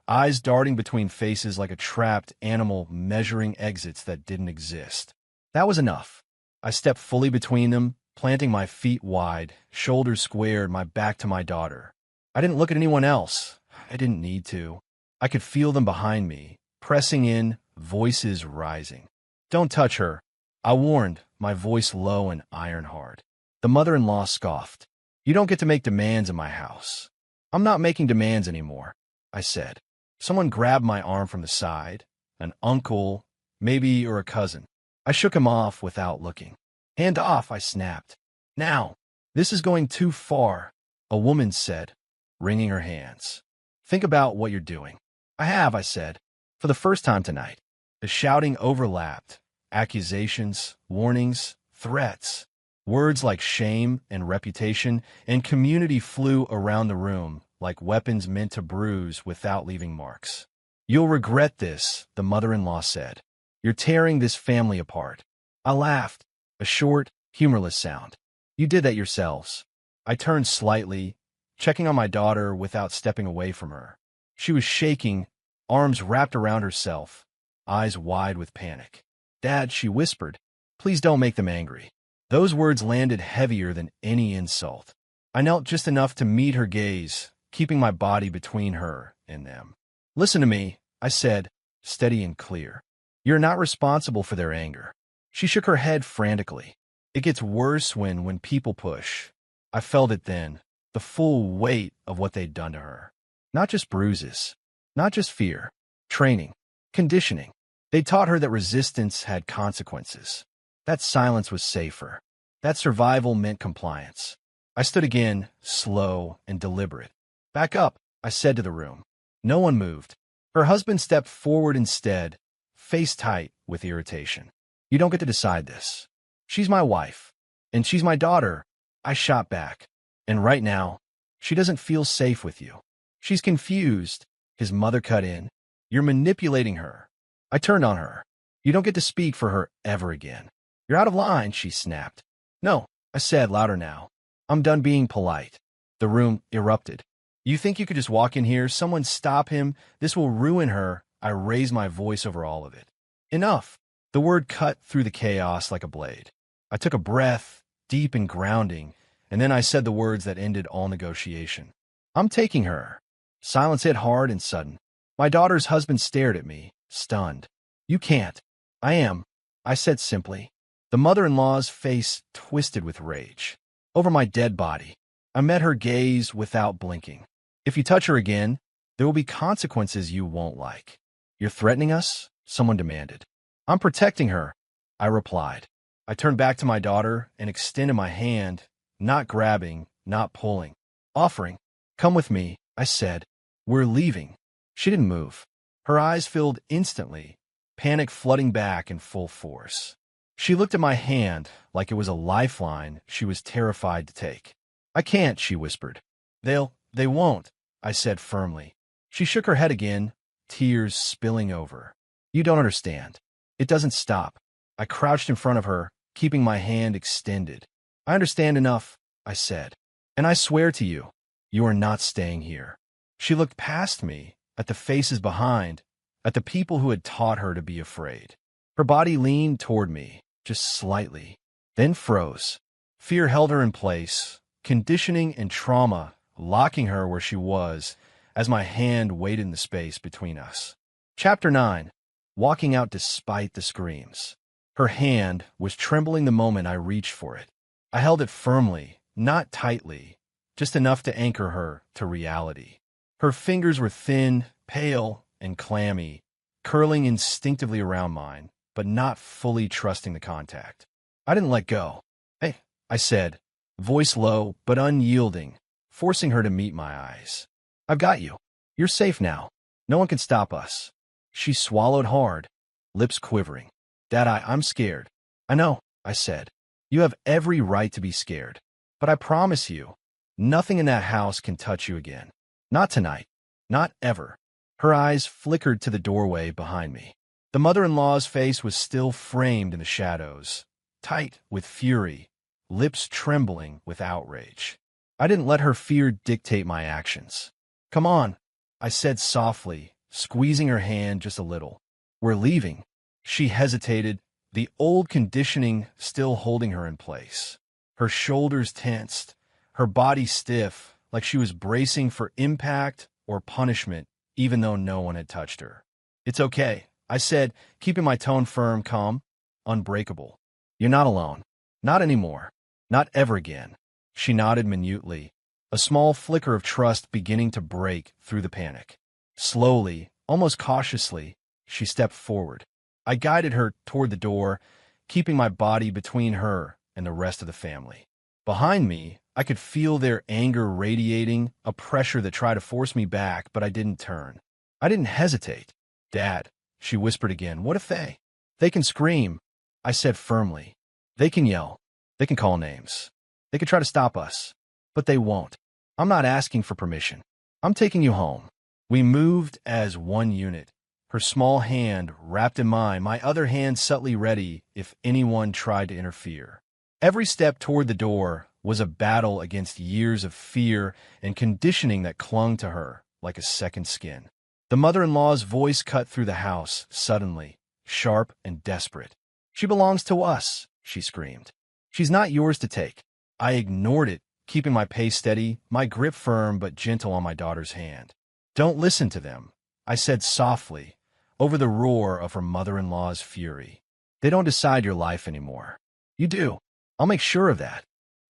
eyes darting between faces like a trapped animal measuring exits that didn't exist. That was enough. I stepped fully between them, planting my feet wide, shoulders squared, my back to my daughter. I didn't look at anyone else. I didn't need to. I could feel them behind me, pressing in, voices rising. Don't touch her, I warned, my voice low and iron-hard. The mother-in-law scoffed. You don't get to make demands in my house. I'm not making demands anymore, I said. Someone grabbed my arm from the side, an uncle, maybe, or a cousin. I shook him off without looking. Hand off, I snapped. Now, this is going too far, a woman said, wringing her hands. Think about what you're doing. I have, I said, for the first time tonight. The shouting overlapped, accusations, warnings, threats. Words like shame and reputation and community flew around the room like weapons meant to bruise without leaving marks. You'll regret this, the mother-in-law said. You're tearing this family apart. I laughed, a short, humorless sound. You did that yourselves. I turned slightly, checking on my daughter without stepping away from her. She was shaking, arms wrapped around herself, eyes wide with panic. Dad, she whispered, please don't make them angry. Those words landed heavier than any insult. I knelt just enough to meet her gaze, keeping my body between her and them. Listen to me, I said, steady and clear. You're not responsible for their anger. She shook her head frantically. It gets worse when people push. I felt it then, the full weight of what they'd done to her. Not just bruises, not just fear, training, conditioning. They taught her that resistance had consequences. That silence was safer. That survival meant compliance. I stood again, slow and deliberate. Back up, I said to the room. No one moved. Her husband stepped forward instead, face tight with irritation. You don't get to decide this. She's my wife, and she's my daughter. I shot back. And right now, she doesn't feel safe with you. She's confused. His mother cut in. You're manipulating her. I turned on her. You don't get to speak for her ever again. You're out of line, she snapped. No, I said louder now. I'm done being polite. The room erupted. You think you could just walk in here? Someone stop him. This will ruin her. I raised my voice over all of it. Enough. The word cut through the chaos like a blade. I took a breath, deep and grounding, and then I said the words that ended all negotiation. I'm taking her. Silence hit hard and sudden. My daughter's husband stared at me, stunned. You can't. I am, I said simply. The mother-in-law's face twisted with rage. Over my dead body, I met her gaze without blinking. If you touch her again, there will be consequences you won't like. You're threatening us? Someone demanded. I'm protecting her, I replied. I turned back to my daughter and extended my hand, not grabbing, not pulling. Offering. Come with me, I said. We're leaving. She didn't move. Her eyes filled instantly, panic flooding back in full force. She looked at my hand like it was a lifeline she was terrified to take. I can't, she whispered. They won't, I said firmly. She shook her head again, tears spilling over. You don't understand. It doesn't stop. I crouched in front of her, keeping my hand extended. I understand enough, I said. And I swear to you, you are not staying here. She looked past me, at the faces behind, at the people who had taught her to be afraid. Her body leaned toward me, just slightly, then froze. Fear held her in place, conditioning and trauma locking her where she was as my hand waited in the space between us. Chapter 9. Walking out despite the screams. Her hand was trembling the moment I reached for it. I held it firmly, not tightly, just enough to anchor her to reality. Her fingers were thin, pale, and clammy, curling instinctively around mine, but not fully trusting the contact. I didn't let go. Hey, I said, voice low but unyielding, forcing her to meet my eyes. I've got you. You're safe now. No one can stop us. She swallowed hard, lips quivering. Dad, I'm scared. I know, I said. You have every right to be scared. But I promise you, nothing in that house can touch you again. Not tonight. Not ever. Her eyes flickered to the doorway behind me. The mother-in-law's face was still framed in the shadows, tight with fury, lips trembling with outrage. I didn't let her fear dictate my actions. Come on, I said softly, squeezing her hand just a little. We're leaving. She hesitated, the old conditioning still holding her in place. Her shoulders tensed, her body stiff, like she was bracing for impact or punishment, even though no one had touched her. It's okay, I said, keeping my tone firm, calm, unbreakable. You're not alone. Not anymore. Not ever again. She nodded minutely, a small flicker of trust beginning to break through the panic. Slowly, almost cautiously, she stepped forward. I guided her toward the door, keeping my body between her and the rest of the family. Behind me, I could feel their anger radiating, a pressure that tried to force me back, but I didn't turn. I didn't hesitate. Dad, she whispered again, what if they? They can scream, I said firmly. They can yell. They can call names. They could try to stop us. But they won't. I'm not asking for permission. I'm taking you home. We moved as one unit. Her small hand wrapped in mine, my other hand subtly ready if anyone tried to interfere. Every step toward the door was a battle against years of fear and conditioning that clung to her like a second skin. The mother-in-law's voice cut through the house, suddenly, sharp and desperate. She belongs to us, she screamed. She's not yours to take. I ignored it, keeping my pace steady, my grip firm but gentle on my daughter's hand. Don't listen to them, I said softly, over the roar of her mother-in-law's fury. They don't decide your life anymore. You do. I'll make sure of that.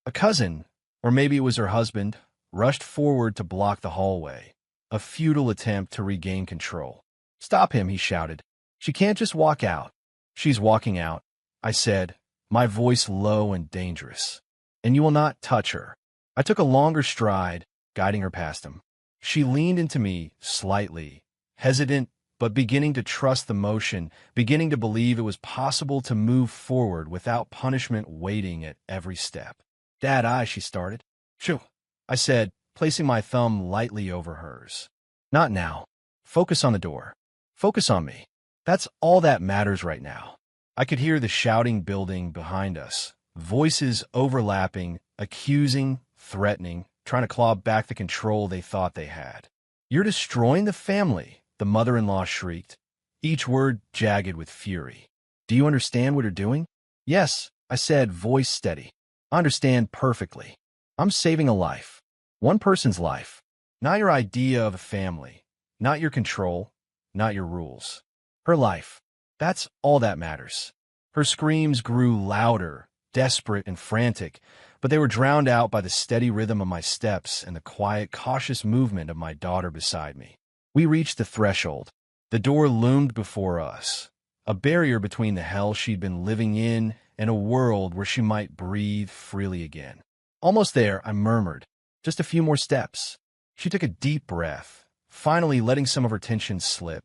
A cousin, or maybe it was her husband, rushed forward to block the hallway, a futile attempt to regain control. Stop him, he shouted. She can't just walk out. She's walking out, I said, my voice low and dangerous. And you will not touch her. I took a longer stride, guiding her past him. She leaned into me slightly, hesitant, but beginning to trust the motion, beginning to believe it was possible to move forward without punishment waiting at every step. Dad, she started. Shoo, I said, placing my thumb lightly over hers. Not now. Focus on the door. Focus on me. That's all that matters right now. I could hear the shouting building behind us, voices overlapping, accusing, threatening, trying to claw back the control they thought they had. You're destroying the family, the mother-in-law shrieked, each word jagged with fury. Do you understand what you're doing? Yes, I said, voice steady. I understand perfectly. I'm saving a life. One person's life. Not your idea of a family. Not your control. Not your rules. Her life. That's all that matters. Her screams grew louder, desperate and frantic, but they were drowned out by the steady rhythm of my steps and the quiet, cautious movement of my daughter beside me. We reached the threshold. The door loomed before us, a barrier between the hell she'd been living in and a world where she might breathe freely again. Almost there, I murmured, just a few more steps. She took a deep breath, finally letting some of her tension slip,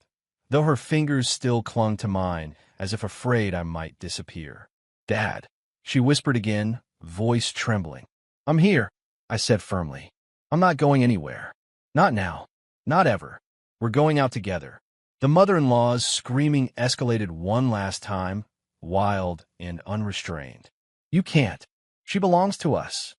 though her fingers still clung to mine as if afraid I might disappear. Dad, she whispered again, voice trembling. I'm here, I said firmly. I'm not going anywhere. Not now. Not ever. We're going out together. The mother-in-law's screaming escalated one last time, wild and unrestrained. You can't. She belongs to us.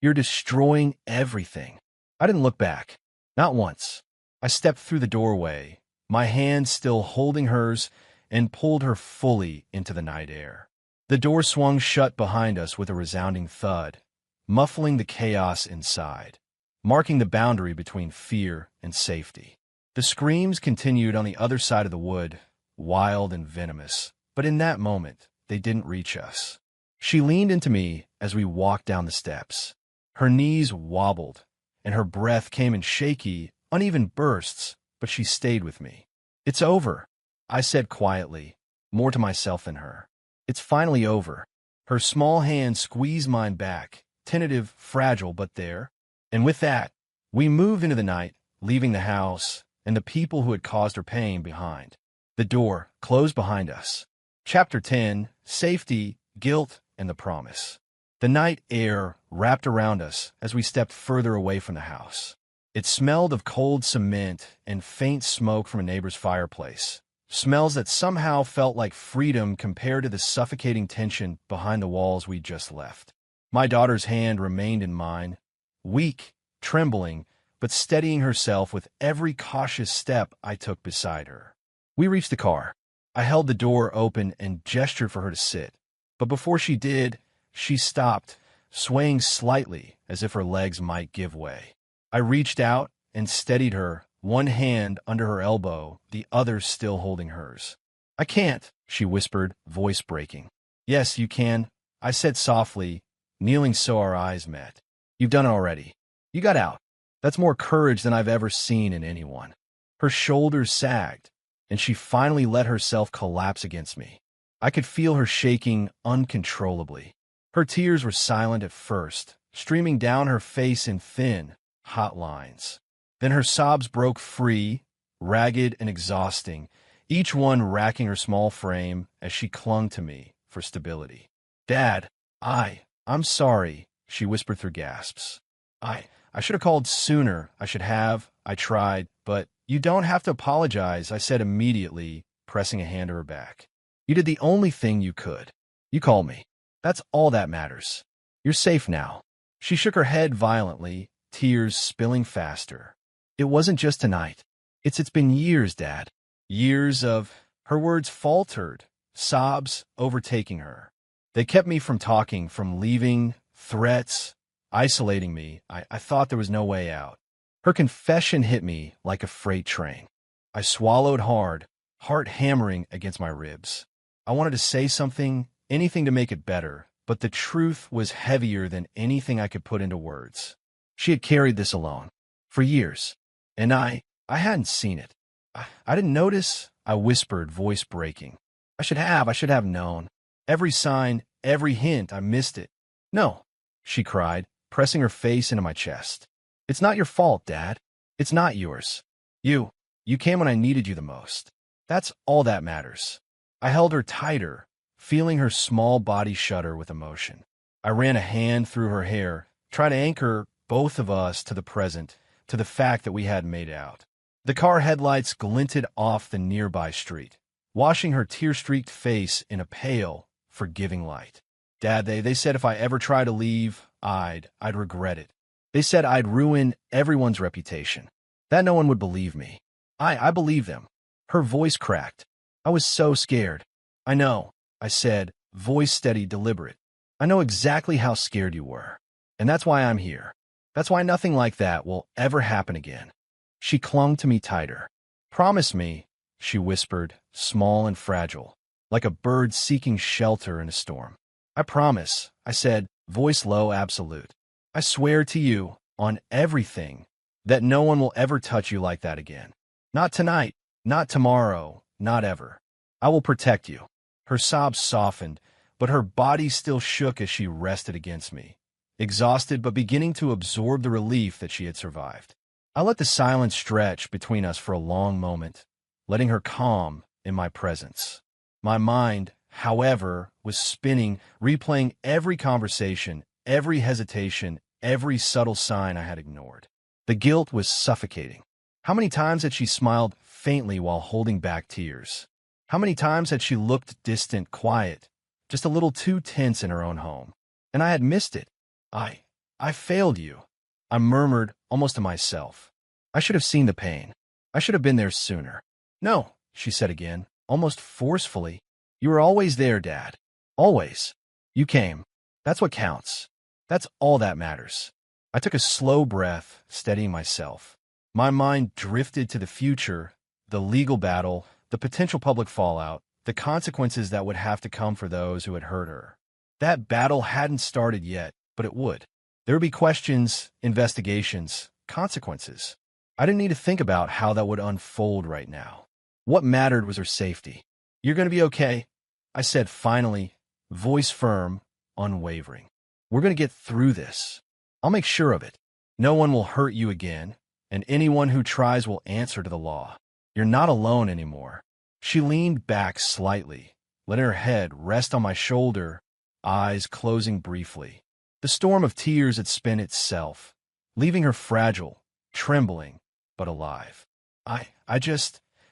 You're destroying everything. I didn't look back. Not once. I stepped through the doorway, my hand still holding hers, and pulled her fully into the night air. The door swung shut behind us with a resounding thud, muffling the chaos inside, marking the boundary between fear and safety. The screams continued on the other side of the wood, wild and venomous, but in that moment, they didn't reach us. She leaned into me as we walked down the steps. Her knees wobbled, and her breath came in shaky, uneven bursts, but she stayed with me. It's over, I said quietly, more to myself than her. It's finally over. Her small hand squeezed mine back, tentative, fragile, but there. And with that, we moved into the night, leaving the house and the people who had caused her pain behind. The door closed behind us. Chapter 10, Safety, Guilt, and the Promise. The night air wrapped around us as we stepped further away from the house. It smelled of cold cement and faint smoke from a neighbor's fireplace. Smells that somehow felt like freedom compared to the suffocating tension behind the walls we'd just left. My daughter's hand remained in mine, weak, trembling, but steadying herself with every cautious step I took beside her. We reached the car. I held the door open and gestured for her to sit. But before she did, she stopped, swaying slightly as if her legs might give way. I reached out and steadied her, one hand under her elbow, the other still holding hers. I can't, she whispered, voice breaking. Yes, you can, I said softly, kneeling so our eyes met. You've done it already. You got out. That's more courage than I've ever seen in anyone. Her shoulders sagged, and she finally let herself collapse against me. I could feel her shaking uncontrollably. Her tears were silent at first, streaming down her face in thin, hot lines. Then her sobs broke free, ragged and exhausting, each one racking her small frame as she clung to me for stability. Dad, I'm sorry, she whispered through gasps. I should have called sooner. I tried, but you don't have to apologize, I said immediately, pressing a hand to her back. You did the only thing you could. You called me. That's all that matters. You're safe now. She shook her head violently, tears spilling faster. It wasn't just tonight. It's been years, Dad. Years of... Her words faltered, sobs overtaking her. They kept me from talking, from leaving, threats, isolating me. I thought there was no way out. Her confession hit me like a freight train. I swallowed hard, heart hammering against my ribs. I wanted to say something, anything to make it better, but the truth was heavier than anything I could put into words. She had carried this alone, for years, and I hadn't seen it. I didn't notice, I whispered, voice breaking. I should have known. Every sign, every hint, I missed it. No, she cried, pressing her face into my chest. It's not your fault, Dad. It's not yours. You came when I needed you the most. That's all that matters. I held her tighter, feeling her small body shudder with emotion. I ran a hand through her hair, trying to anchor both of us to the present, to the fact that we hadn't made out. The car headlights glinted off the nearby street, washing her tear-streaked face in a pale, forgiving light. Dad, they said if I ever tried to leave, I'd regret it. They said I'd ruin everyone's reputation, that no one would believe me. I believe them. Her voice cracked. I was so scared. I know, I said, voice steady, deliberate. I know exactly how scared you were. And that's why I'm here. That's why nothing like that will ever happen again. She clung to me tighter. Promise me, she whispered, small and fragile, like a bird seeking shelter in a storm. I promise, I said, voice low, absolute. I swear to you, on everything, that no one will ever touch you like that again. Not tonight, not tomorrow, not ever. I will protect you. Her sobs softened, but her body still shook as she rested against me, exhausted but beginning to absorb the relief that she had survived. I let the silence stretch between us for a long moment, letting her calm in my presence. My mind, however, was spinning, replaying every conversation, every hesitation, every subtle sign I had ignored. The guilt was suffocating. How many times had she smiled faintly while holding back tears? How many times had she looked distant, quiet, just a little too tense in her own home? And I had missed it. I failed you, I murmured, almost to myself. I should have seen the pain. I should have been there sooner. No, she said again, almost forcefully. You were always there, Dad. Always. You came. That's what counts. That's all that matters. I took a slow breath, steadying myself. My mind drifted to the future, the legal battle, the potential public fallout, the consequences that would have to come for those who had hurt her. That battle hadn't started yet, but it would. There would be questions, investigations, consequences. I didn't need to think about how that would unfold right now. What mattered was her safety. You're going to be okay, I said finally, voice firm, unwavering. We're going to get through this. I'll make sure of it. No one will hurt you again, and anyone who tries will answer to the law. You're not alone anymore. She leaned back slightly, letting her head rest on my shoulder, eyes closing briefly. The storm of tears had spent itself, leaving her fragile, trembling, but alive.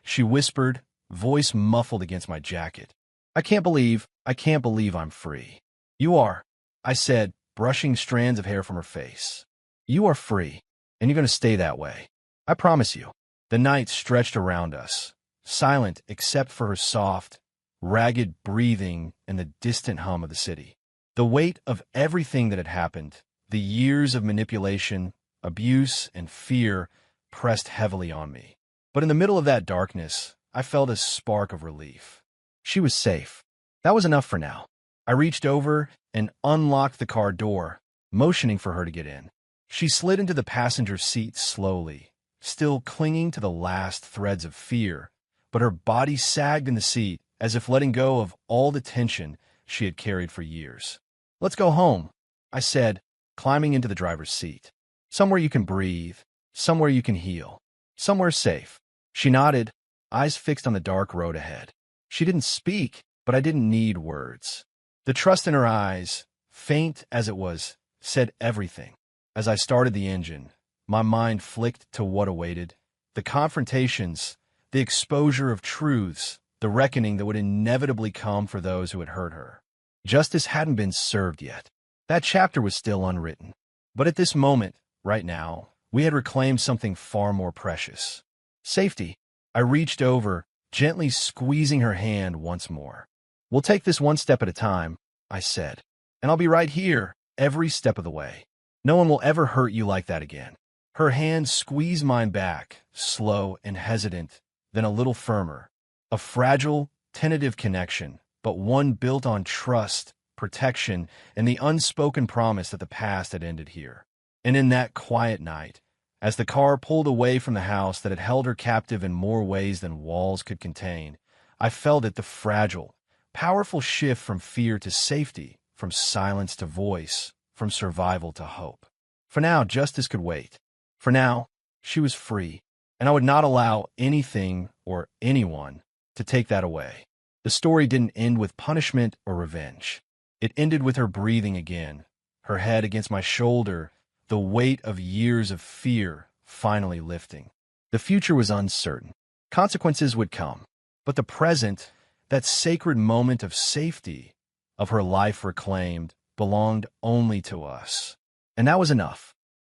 She whispered, voice muffled against my jacket. I can't believe I'm free. You are, I said, brushing strands of hair from her face. You are free, and you're going to stay that way. I promise you. The night stretched around us, silent except for her soft, ragged breathing and the distant hum of the city. The weight of everything that had happened, the years of manipulation, abuse, and fear pressed heavily on me. But in the middle of that darkness, I felt a spark of relief. She was safe. That was enough for now. I reached over and unlocked the car door, motioning for her to get in. She slid into the passenger seat slowly, still clinging to the last threads of fear, but her body sagged in the seat as if letting go of all the tension she had carried for years. Let's go home, I said, climbing into the driver's seat. Somewhere you can breathe, somewhere you can heal, somewhere safe. She nodded, eyes fixed on the dark road ahead. She didn't speak, but I didn't need words. The trust in her eyes, faint as it was, said everything. As I started the engine, my mind flicked to what awaited, the confrontations, the exposure of truths, the reckoning that would inevitably come for those who had hurt her. Justice hadn't been served yet. That chapter was still unwritten. But at this moment, right now, we had reclaimed something far more precious. Safety. I reached over, gently squeezing her hand once more. We'll take this one step at a time, I said. And I'll be right here, every step of the way. No one will ever hurt you like that again. Her hand squeezed mine back, slow and hesitant, then a little firmer. A fragile, tentative connection, but one built on trust, protection, and the unspoken promise that the past had ended here. And in that quiet night, as the car pulled away from the house that had held her captive in more ways than walls could contain, I felt it, the fragile, powerful shift from fear to safety, from silence to voice, from survival to hope. For now, justice could wait. For now, she was free, and I would not allow anything or anyone to take that away. The story didn't end with punishment or revenge. It ended with her breathing again, her head against my shoulder, the weight of years of fear finally lifting. The future was uncertain. Consequences would come. But the present, that sacred moment of safety, of her life reclaimed, belonged only to us. And that was enough.